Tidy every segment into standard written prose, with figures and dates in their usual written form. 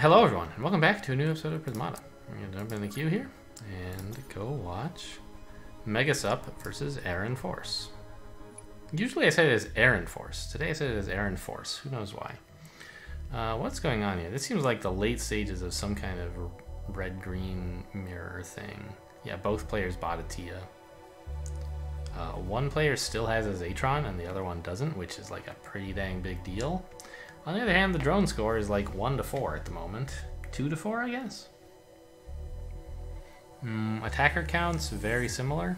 Hello everyone, and welcome back to a new episode of Prismata. We're going to jump in the queue here and go watch Megasup versus Aaron Force. Usually I say it as Aaron Force. Today I said it as Aaron Force. Who knows why? What's going on here? This seems like the late stages of some kind of red-green mirror thing. Yeah, both players bought a Tia. One player still has a Zatron and the other one doesn't, which is like a pretty dang big deal. On the other hand, the drone score is like 1-4 at the moment. 2-4, I guess? Attacker counts, very similar.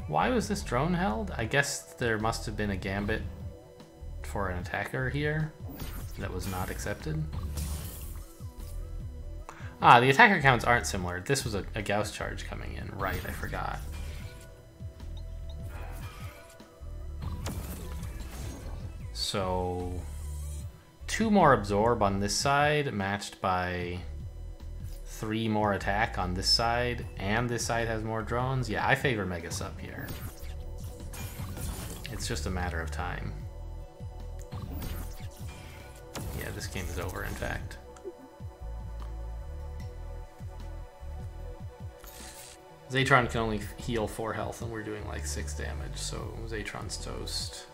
Why was this drone held? I guess there must have been a gambit for an attacker here that was not accepted. Ah, the attacker counts aren't similar. This was a Gauss charge coming in. Right, I forgot. So 2 more absorb on this side, matched by 3 more attack on this side, and this side has more drones. Yeah, I favor Megasup here. It's just a matter of time. Yeah, this game is over, in fact. Zatron can only heal 4 health, and we're doing like 6 damage, so Zatron's toast.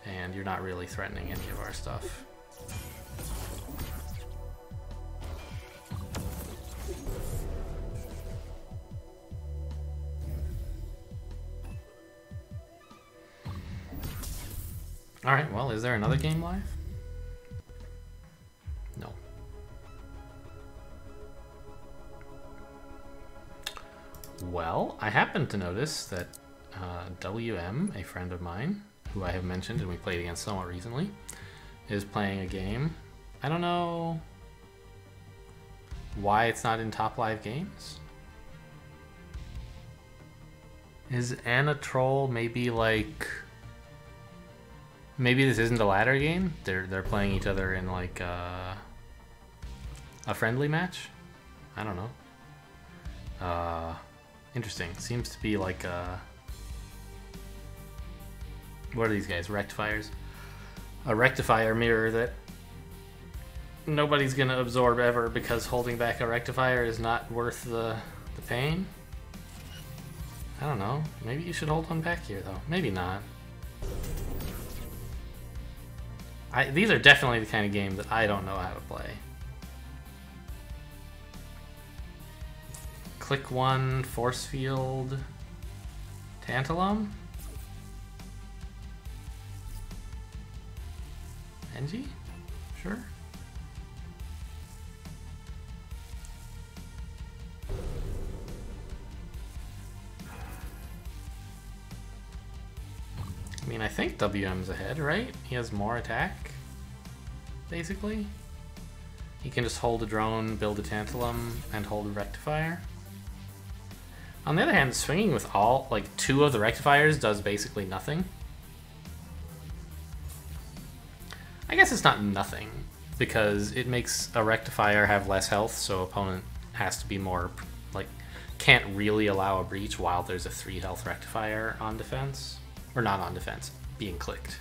And you're not really threatening any of our stuff. Alright, well, is there another game live? No. Well, I happened to notice that WM, a friend of mine, who I have mentioned and we played against somewhat recently, is playing a game. I don't know why it's not in top live games. Is Anna Troll maybe like... Maybe this isn't a ladder game? They're playing each other in like a friendly match? I don't know. Interesting. Seems to be like a... What are these guys? Rectifiers? A rectifier mirror that nobody's gonna absorb ever because holding back a rectifier is not worth the pain? I don't know. Maybe you should hold one back here though. Maybe not. These are definitely the kind of game that I don't know how to play. Click 1, force field, Tantalum? Engie? Sure. I mean, I think WM's ahead, right? He has more attack, basically. He can just hold a drone, build a Tantalum, and hold a rectifier. On the other hand, swinging with all, like, 2 of the rectifiers does basically nothing. I guess it's not nothing, because it makes a rectifier have less health, so opponent has to be more, like, can't really allow a breach while there's a 3 health rectifier on defense. Or not on defense, being clicked.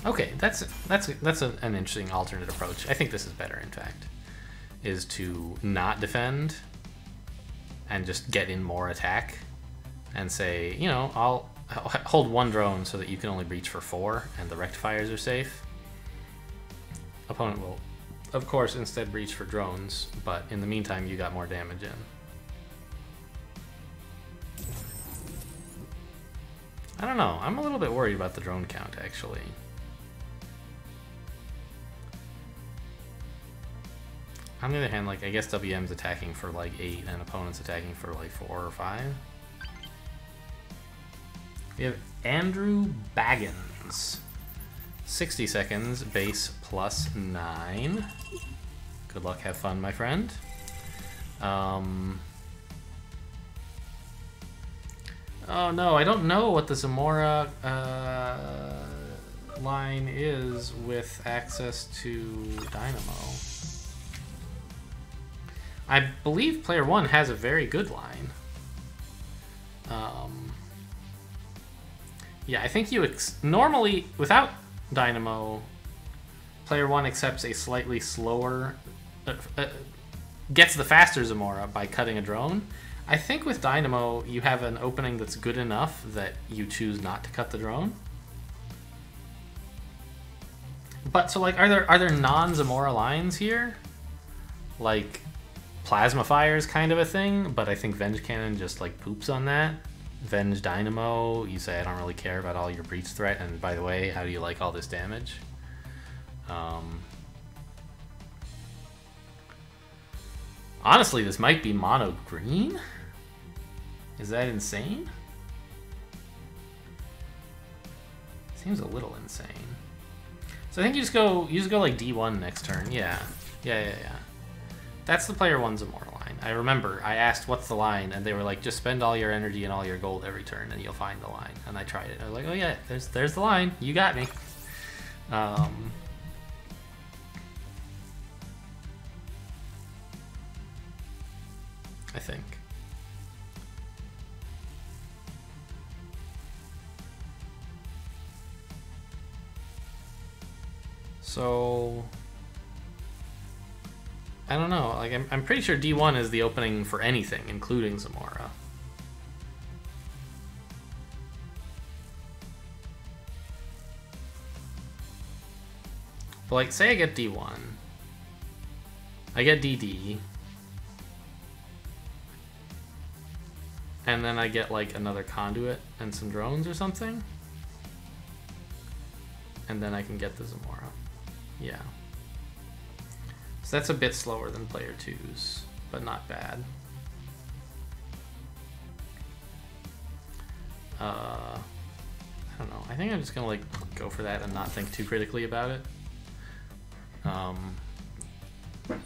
Okay, that's an interesting alternate approach. I think this is better, in fact, is to not defend and just get in more attack and say, you know, I'll hold 1 drone so that you can only breach for 4 and the rectifiers are safe. Opponent will, of course, instead breach for drones, but in the meantime you got more damage in. I don't know, I'm a little bit worried about the drone count, actually. On the other hand, like, I guess WM's attacking for like 8 and opponent's attacking for like 4 or 5. We have Andrew Baggins. 60 seconds, base plus 9. Good luck, have fun, my friend. Oh no, I don't know what the Zamora line is with access to Dynamo. I believe player 1 has a very good line. Yeah, I think you normally without Dynamo, player 1 accepts a slightly slower, gets the faster Zamora by cutting a drone. I think with Dynamo, you have an opening that's good enough that you choose not to cut the drone. But so like, are there non-Zamora lines here? Like Plasma Fire is kind of a thing, but I think Venge Cannon just like poops on that. Venge Dynamo, you say I don't really care about all your breach threat, and by the way, how do you like all this damage? Honestly, this might be mono green. Is that insane? Seems a little insane. So I think you just go like D1 next turn. Yeah. That's the player 1 Zamora line. I remember I asked what's the line, and they were like, just spend all your energy and all your gold every turn, and you'll find the line. And I tried it. I was like, oh yeah, there's the line. You got me. I think. So I don't know. Like I'm pretty sure D1 is the opening for anything, including Zamora. But like, say I get D1, I get DD, and then I get like another conduit and some drones or something, and then I can get the Zamora. Yeah. So that's a bit slower than player 2's, but not bad. I don't know. I think I'm just gonna like go for that and not think too critically about it.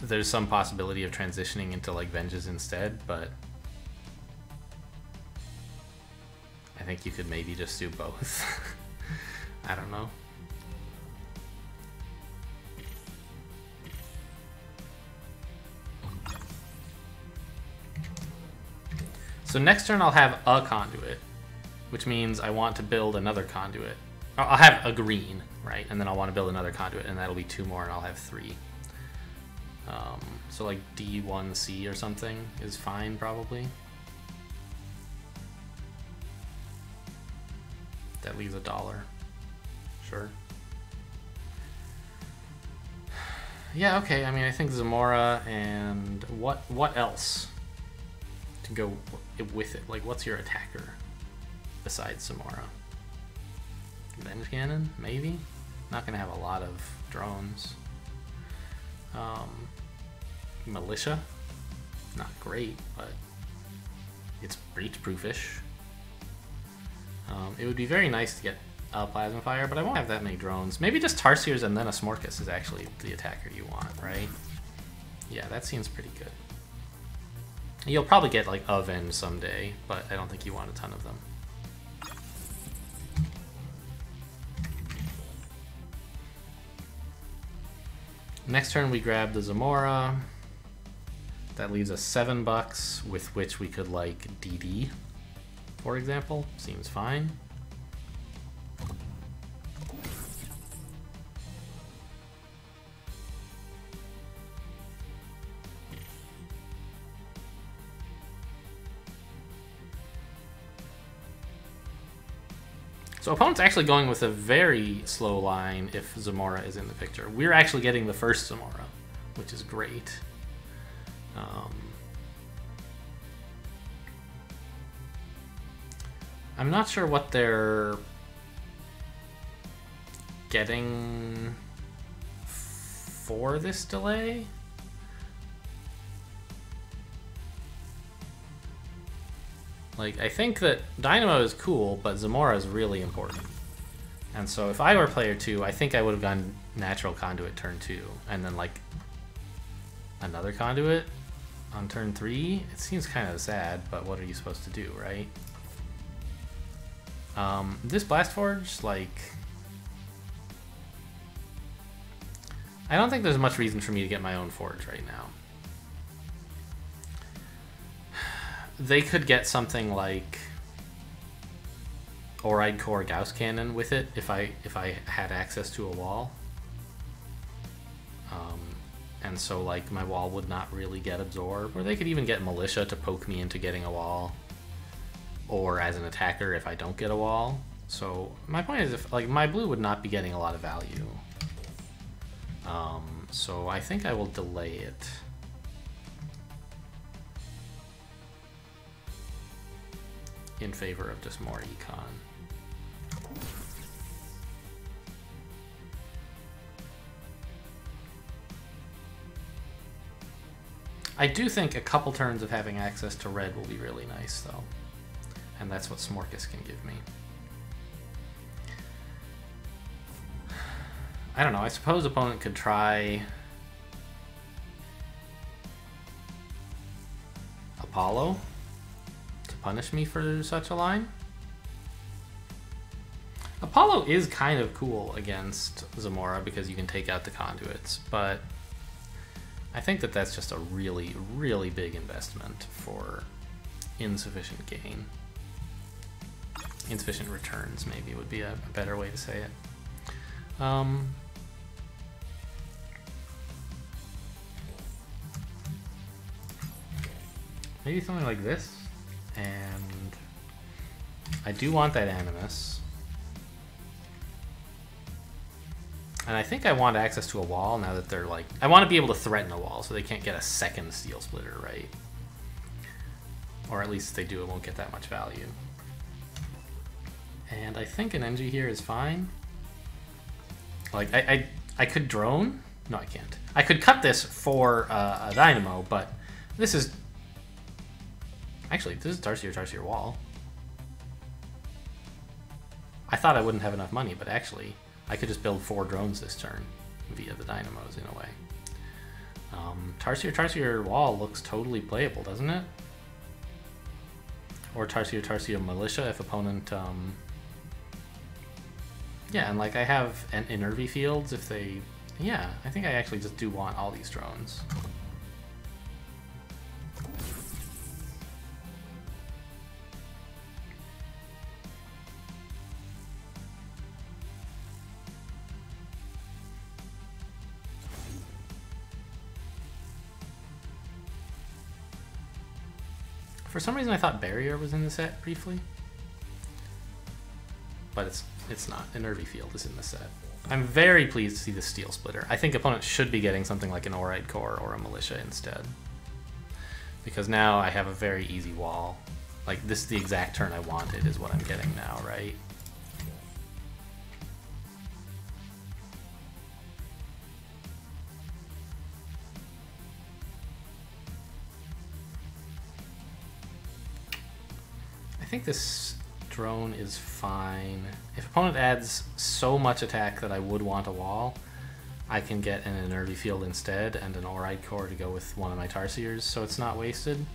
There's some possibility of transitioning into like Venges instead, but I think you could maybe just do both. I don't know. So next turn I'll have a conduit, which means I want to build another conduit. I'll have a green, right? And then I'll want to build another conduit, and that'll be 2 more, and I'll have 3. So like D1C or something is fine, probably. That leaves $1. Sure. Yeah, okay. I mean, I think Zamora and what else to go with it? Like, what's your attacker besides Zamora? Venge Cannon, maybe? Not gonna have a lot of drones. Militia, not great, but it's breach-proofish. It would be very nice to get a Plasma Fire, but I won't have that many drones. Maybe just Tarsiers and then a Smorkas is actually the attacker you want, right? Yeah, that seems pretty good. You'll probably get like a Venge someday, but I don't think you want a ton of them. Next turn we grab the Zamora. That leaves us $7 with which we could like DD, for example. Seems fine. So opponent's actually going with a very slow line if Zamora is in the picture. We're actually getting the first Zamora, which is great. I'm not sure what they're getting for this delay. Like, I think that Dynamo is cool, but Zamora is really important. And so if I were player 2, I think I would have gone natural conduit turn 2, and then like another conduit on turn 3. It seems kind of sad, but what are you supposed to do, right? This Blast Forge, like, I don't think there's much reason for me to get my own forge right now. They could get something like Oride Core Gauss Cannon with it if I had access to a wall. And so like my wall would not really get absorbed, or they could even get Militia to poke me into getting a wall, or as an attacker if I don't get a wall. So my point is, if like my blue would not be getting a lot of value. So I think I will delay it. In favor of just more econ. I do think a couple turns of having access to red will be really nice, though. And that's what Smorkas can give me. I don't know, I suppose opponent could try Apollo to punish me for such a line. Apollo is kind of cool against Zamora because you can take out the conduits, but I think that that's just a really, really big investment for insufficient gain. Insufficient returns, maybe, would be a better way to say it. Maybe something like this, and I do want that Animus. And I think I want access to a wall now that they're like... I want to be able to threaten a wall so they can't get a second Steel Splitter, right? Or at least if they do, it won't get that much value. And I think an NG here is fine. Like, I could drone? No, I can't. I could cut this for a Dynamo, but this is... Actually, this is Tarsier Wall. I thought I wouldn't have enough money, but actually... I could just build 4 drones this turn via the Dynamos in a way. Tarsier Wall looks totally playable, doesn't it? Or Tarsier Militia if opponent... Yeah, and like I have an Energy Fields if they... Yeah, I think I actually just do want all these drones. For some reason I thought Barrier was in the set briefly. But it's not. Energy Field is in the set. I'm very pleased to see the Steel Splitter. I think opponents should be getting something like an Oride Core or a Militia instead. Because now I have a very easy wall. Like, this is the exact turn I wanted is what I'm getting now, right? I think this drone is fine. If opponent adds so much attack that I would want a wall, I can get an Energy Field instead and an Oride Core to go with one of my Tarsiers, so it's not wasted.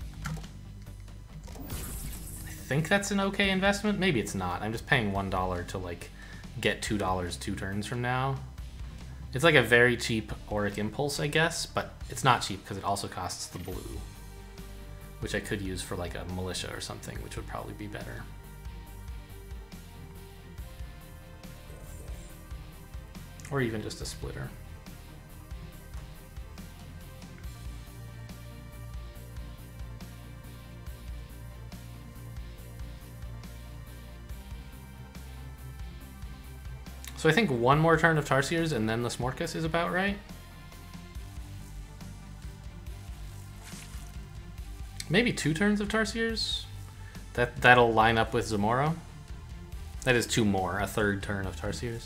I think that's an okay investment. Maybe it's not. I'm just paying $1 to like get $2 2 turns from now. It's like a very cheap Auric Impulse, I guess, but it's not cheap because it also costs the blue, which I could use for like a Militia or something, which would probably be better. Or even just a Splitter. So I think one more turn of Tarsiers and then the Smorkas is about right. Maybe 2 turns of Tarsiers? That'll line up with Zamora. That is 2 more, a 3rd turn of Tarsiers.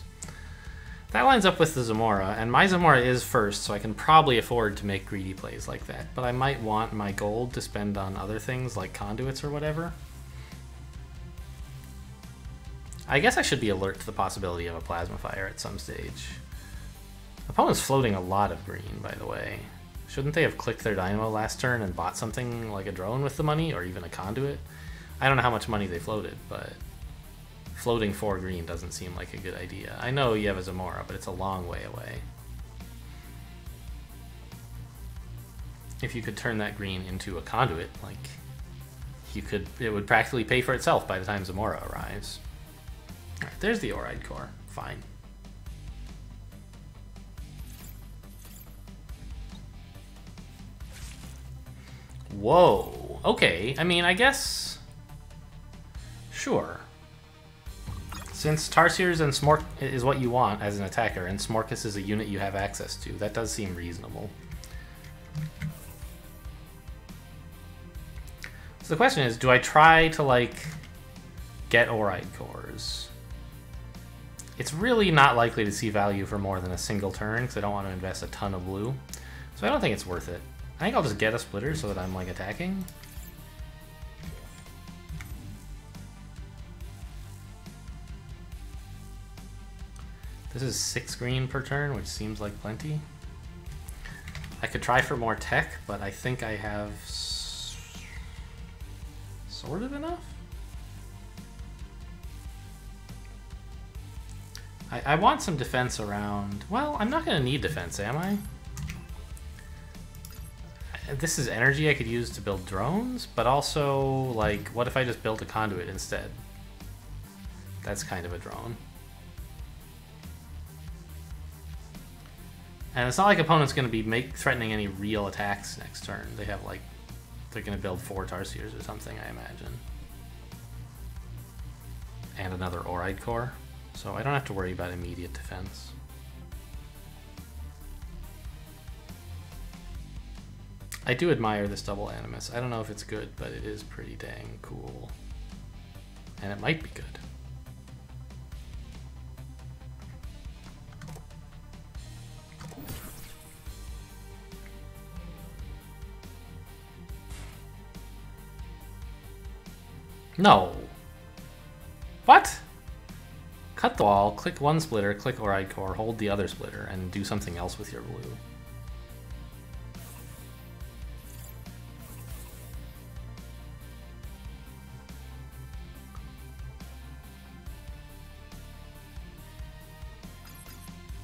That lines up with the Zamora, and my Zamora is first, so I can probably afford to make greedy plays like that. But I might want my gold to spend on other things like conduits or whatever. I guess I should be alert to the possibility of a Plasma Fire at some stage. Opponent's floating a lot of green, by the way. Shouldn't they have clicked their Dynamo last turn and bought something like a drone with the money, or even a conduit? I don't know how much money they floated, but floating 4 green doesn't seem like a good idea. I know you have a Zamora, but it's a long way away. If you could turn that green into a conduit, like, you could, it would practically pay for itself by the time Zamora arrives. Alright, there's the Oride Core. Fine. Whoa. Okay, I mean, I guess... Sure. Since Tarsiers and Smork is what you want as an attacker, and Smorkus is a unit you have access to, that does seem reasonable. So the question is, do I try to, like, get Oride Cores? It's really not likely to see value for more than a single turn, because I don't want to invest a ton of blue. So I don't think it's worth it. I think I'll just get a splitter so that I'm, like, attacking. This is 6 green per turn, which seems like plenty. I could try for more tech, but I think I have sort of enough. I want some defense around... Well, I'm not going to need defense, am I? This is energy I could use to build drones, but also, like, what if I just built a conduit instead? That's kind of a drone. And it's not like opponent's going to be threatening any real attacks next turn. They have, like, they're going to build 4 Tarsiers or something, I imagine. And another Oride Core. So I don't have to worry about immediate defense. I do admire this double Animus. I don't know if it's good, but it is pretty dang cool. And it might be good. No. What? Cut the wall, click one splitter, click Oride Core, hold the other splitter, and do something else with your blue.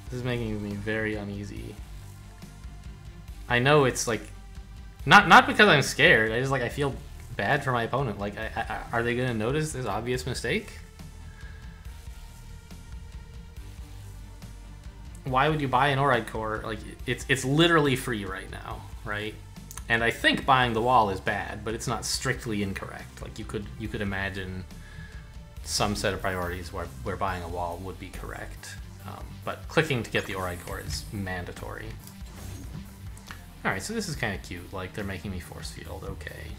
This is making me very uneasy. I know it's like, not because I'm scared, I feel bad for my opponent. Like, are they gonna notice this obvious mistake? Why would you buy an Oride Core? Like, it's literally free right now, right? And I think buying the wall is bad, but it's not strictly incorrect. Like, you could imagine some set of priorities where buying a wall would be correct. But clicking to get the Oride Core is mandatory. Alright, so this is kind of cute. Like, they're making me force field. Okay.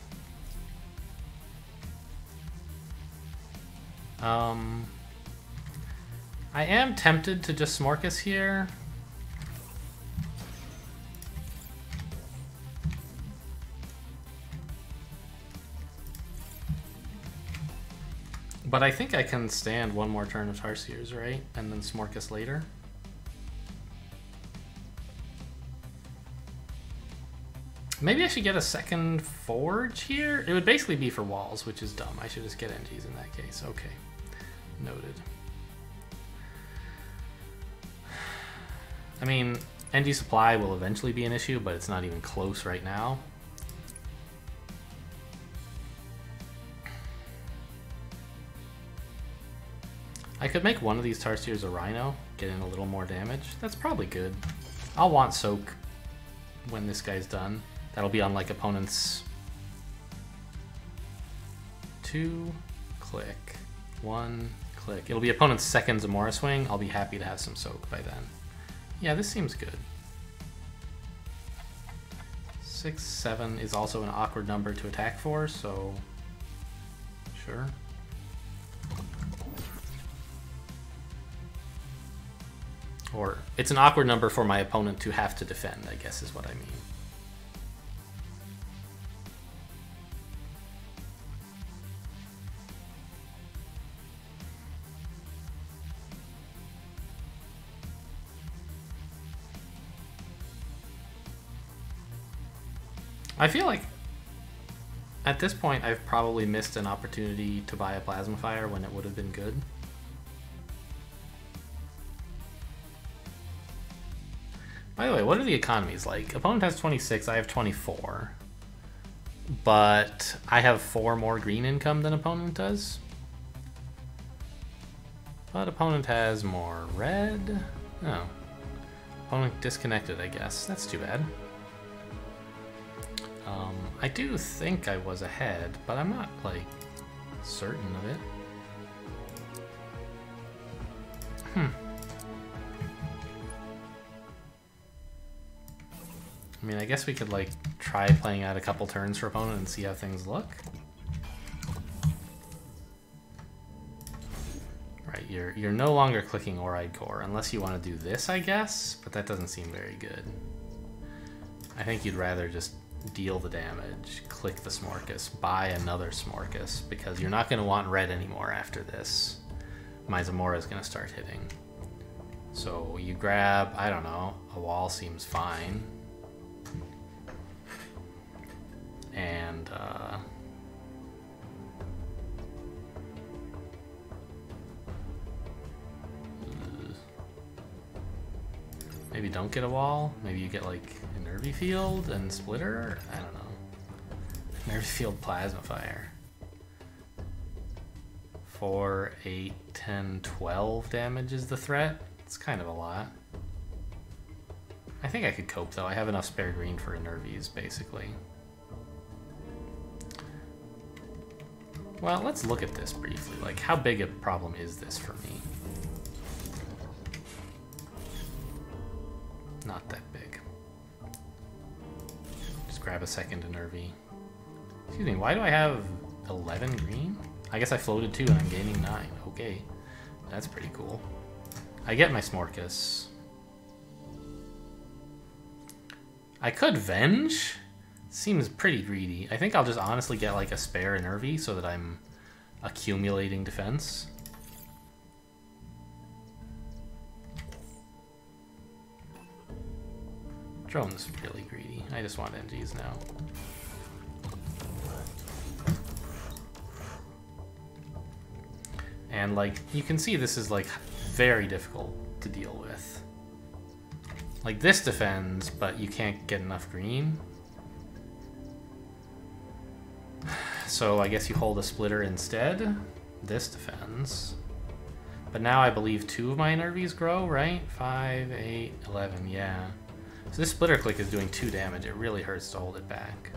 I am tempted to just Smorkus here. But I think I can stand one more turn of Tarsiers, right? And then Smorkus later. Maybe I should get a second Forge here? It would basically be for walls, which is dumb. I should just get NGs in that case. Okay. Noted. I mean, NG supply will eventually be an issue, but it's not even close right now. I could make one of these Tarsiers a Rhino, get in a little more damage. That's probably good. I'll want Soak when this guy's done. That'll be on, like, opponent's 2, click, 1, click. It'll be opponent's second Zamora swing. I'll be happy to have some Soak by then. Yeah, this seems good. 6, 7 is also an awkward number to attack for, so sure. Or it's an awkward number for my opponent to have to defend, I guess is what I mean. I feel like at this point I've probably missed an opportunity to buy a Plasma Fire when it would have been good. By the way, what are the economies like? Opponent has 26, I have 24. But I have 4 more green income than opponent does. But opponent has more red. Oh. Opponent disconnected, I guess. That's too bad. I do think I was ahead, but I'm not, like, certain of it. I mean, I guess we could, like, try playing out a couple turns for opponent and see how things look. Right, you're no longer clicking Oride Core, unless you want to do this, I guess, but that doesn't seem very good. I think you'd rather just deal the damage, click the Smorkas, buy another Smorkas, because you're not going to want red anymore after this. My Zamora is going to start hitting. So you grab, I don't know, a wall seems fine. And, maybe don't get a wall. Maybe you get like a Nervy Field and Splitter. I don't know. Nervy Field Plasma Fire. 4, 8, 10, 12 damage is the threat. It's kind of a lot. I think I could cope though. I have enough spare green for Nervies basically. Well, let's look at this briefly. Like, how big a problem is this for me? Not that big. Just grab a second Nervy. Excuse me, why do I have 11 green? I guess I floated 2 and I'm gaining 9. Okay, that's pretty cool. I get my Smorkas. I could Venge. Seems pretty greedy. I think I'll just honestly get like a spare Nervy so that I'm accumulating defense. Drone's really greedy. I just want NGs now. And like, you can see this is like very difficult to deal with. Like this defends, but you can't get enough green. So I guess you hold a Splitter instead. This defends. But now I believe 2 of my Nervies grow, right? 5, 8, 11, yeah. So this Splitter click is doing 2 damage. It really hurts to hold it back.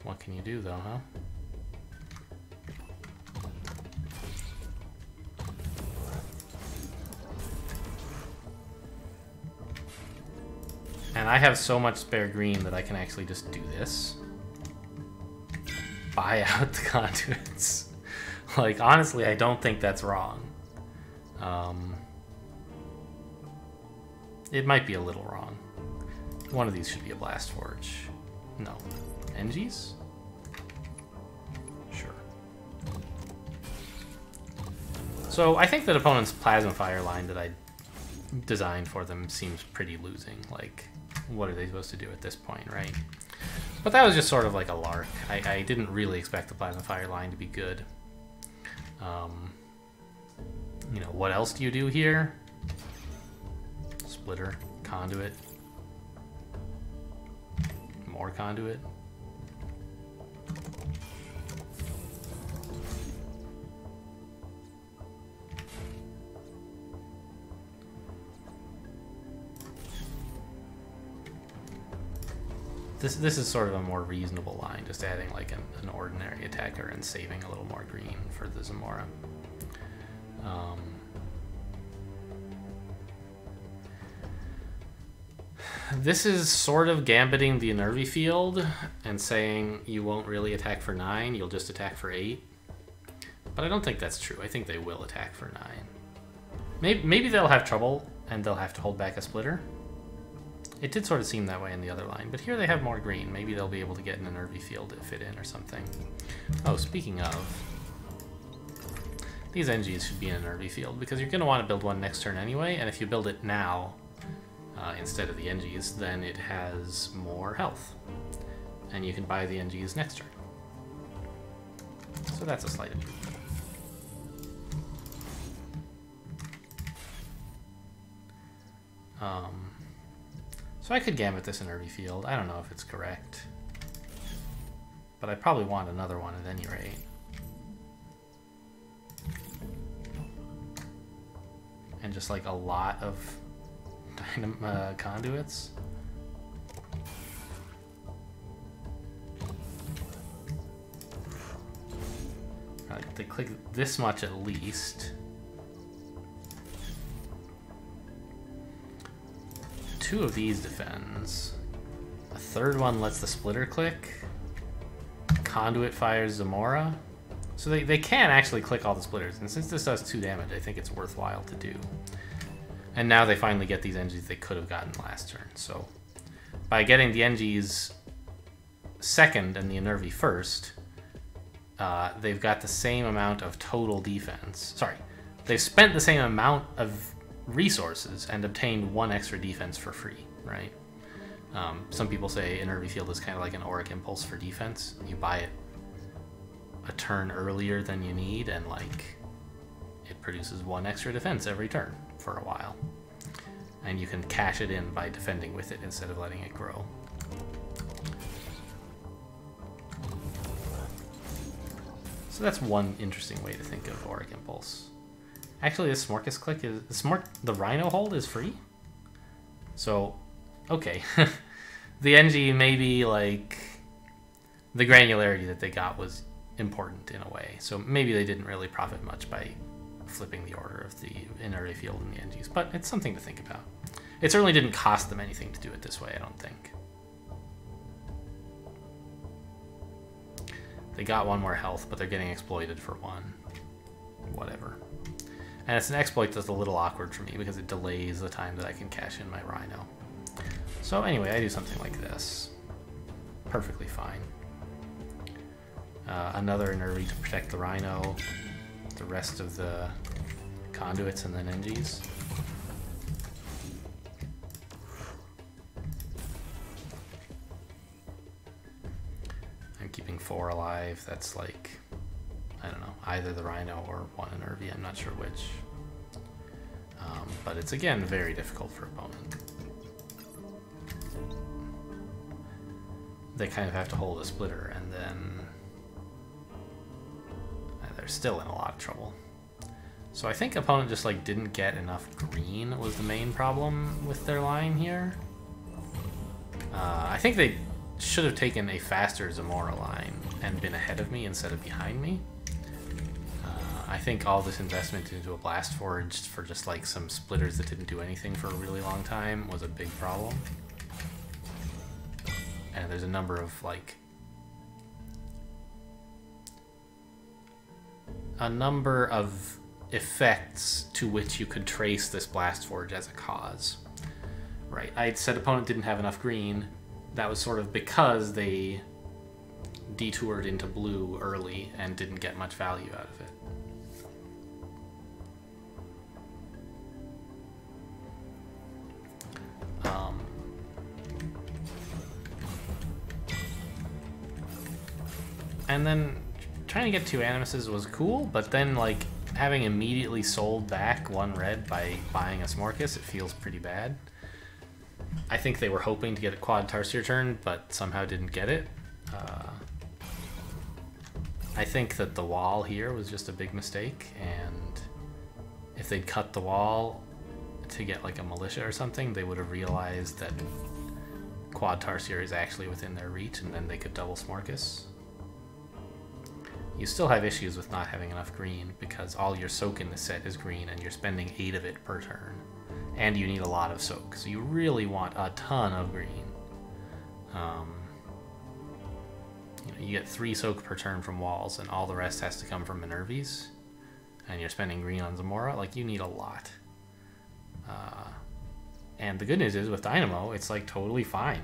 What can you do though, huh? And I have so much spare green that I can actually just do this. Buy out the conduits. Like, honestly, I don't think that's wrong. It might be a little wrong. One of these should be a Blast Forge. No. NGs? Sure. So I think that opponent's Plasma Fire line that I designed for them seems pretty losing. Like, what are they supposed to do at this point, right? But that was just sort of like a lark. I didn't really expect the Plasma Fire line to be good. You know, what else do you do here? Splitter, Conduit, more Conduit. This is sort of a more reasonable line, just adding like an ordinary attacker and saving a little more green for the Zamora. This is sort of gambiting the Nervy Field and saying you won't really attack for 9, you'll just attack for 8. But I don't think that's true. I think they will attack for 9. Maybe they'll have trouble and they'll have to hold back a Splitter. It did sort of seem that way in the other line, but here they have more green. Maybe they'll be able to get in a Nervy Field to fit in or something. Oh, speaking of, these NGs should be in a Nervy Field because you're going to want to build one next turn anyway, and if you build it now instead of the NGs, then it has more health, and you can buy the NGs next turn. So that's a slight improvement. So I could Gambit this in Nervy Field. I don't know if it's correct, but I probably want another one at any rate. just like a lot of conduits. They click this much at least. 2 of these defends. A 3rd one lets the splitter click. Conduit fires Zamora. So they can actually click all the splitters, and since this does 2 damage, I think it's worthwhile to do. And now they finally get these NGs they could have gotten last turn. So by getting the NGs second and the Enervi first, they've got the same amount of total defense. Sorry, they've spent the same amount of resources and obtained 1 extra defense for free, right? Some people say Enervi Field is kind of like an Auric Impulse for defense. You buy it a turn earlier than you need, and like it produces 1 extra defense every turn for a while. And you can cash it in by defending with it instead of letting it grow. So that's one interesting way to think of Auric Impulse. Actually, the Smorkus click is the Rhino hold is free. So, okay, the NG maybe like the granularity that they got was important in a way. So maybe they didn't really profit much by flipping the order of the Enervi Field and the NGs, but it's something to think about. It certainly didn't cost them anything to do it this way, I don't think. They got 1 more health, but they're getting exploited for 1. Whatever. And it's an exploit that's a little awkward for me because it delays the time that I can cash in my Rhino. So anyway, I do something like this. Perfectly fine. Another Enervi to protect the Rhino. The rest of the conduits and then NGs. I'm keeping 4 alive. That's like, I don't know, either the Rhino or 1 Enervi. I'm not sure which. But it's again very difficult for opponent. They kind of have to hold a splitter, and then they're still in a lot of trouble. So I think opponent just like didn't get enough green was the main problem with their line here. I think they should have taken a faster Zamora line and been ahead of me instead of behind me. I think all this investment into a Blast Forge for just like some splitters that didn't do anything for a really long time was a big problem. And there's a number of like effects to which you could trace this Blast Forge as a cause. Right, I said opponent didn't have enough green. That was sort of because they detoured into blue early and didn't get much value out of it. And then trying to get 2 Animuses was cool, but then like having immediately sold back 1 red by buying a Smorkus, it feels pretty bad. I think they were hoping to get a quad Tarsier turn, but somehow didn't get it. I think that the wall here was just a big mistake, and if they'd cut the wall to get like a militia or something, they would have realized that quad Tarsier is actually within their reach, and then they could double Smorkus. You still have issues with not having enough green, because all your soak in the set is green, and you're spending 8 of it per turn. And you need a lot of soak, so you really want a ton of green. You get 3 soak per turn from walls, and all the rest has to come from Enervis. And you're spending green on Zamora, like you need a lot. And the good news is with Dynamo, it's like totally fine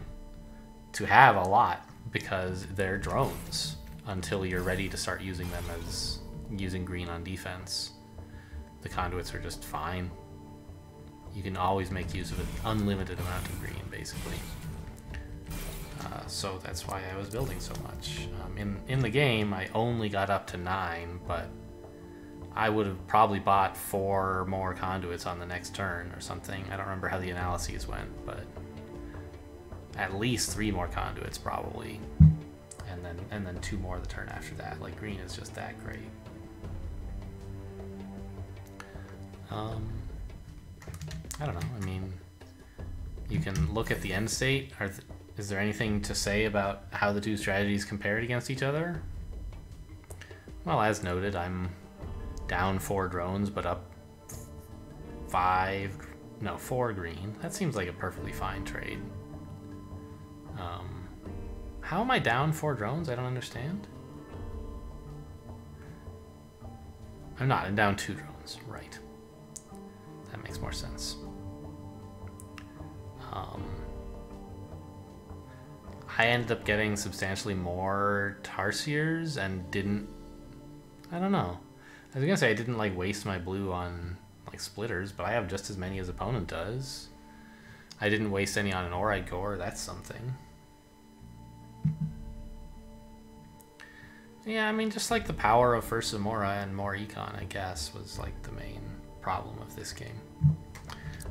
to have a lot, because they're drones until you're ready to start using them as using green on defense. The conduits are just fine. You can always make use of an unlimited amount of green, basically. So that's why I was building so much. In the game, I only got up to 9, but I would have probably bought 4 more conduits on the next turn or something. I don't remember how the analyses went, but at least 3 more conduits probably, and then 2 more the turn after that. Like green is just that great. I don't know. I mean, you can look at the end state. Is there anything to say about how the two strategies compared against each other? Well, as noted, I'm down 4 drones, but up 4 green. That seems like a perfectly fine trade. How am I down 4 drones? I don't understand. I'm not. I'm down 2 drones. Right. That makes more sense. I ended up getting substantially more Tarsiers and didn't... I don't know. I was gonna say I didn't like waste my blue on like splitters, but I have just as many as opponent does. I didn't waste any on an Orite Gore. That's something. Yeah, I mean, just like the power of First Zamora and more econ, I guess, was like the main problem of this game.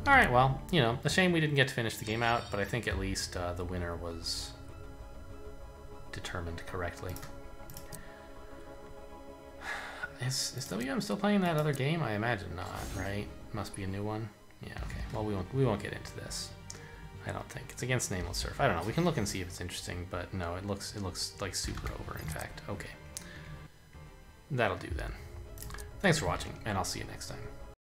All right, well, you know, a shame we didn't get to finish the game out, but I think at least the winner was determined correctly. Is WM still playing that other game? I imagine not, right? Must be a new one. Yeah, okay. Well, we won't get into this. I don't think it's against Nameless Surf. I don't know. We can look and see if it's interesting, but no, it looks like super over. In fact, okay. That'll do then. Thanks for watching, and I'll see you next time.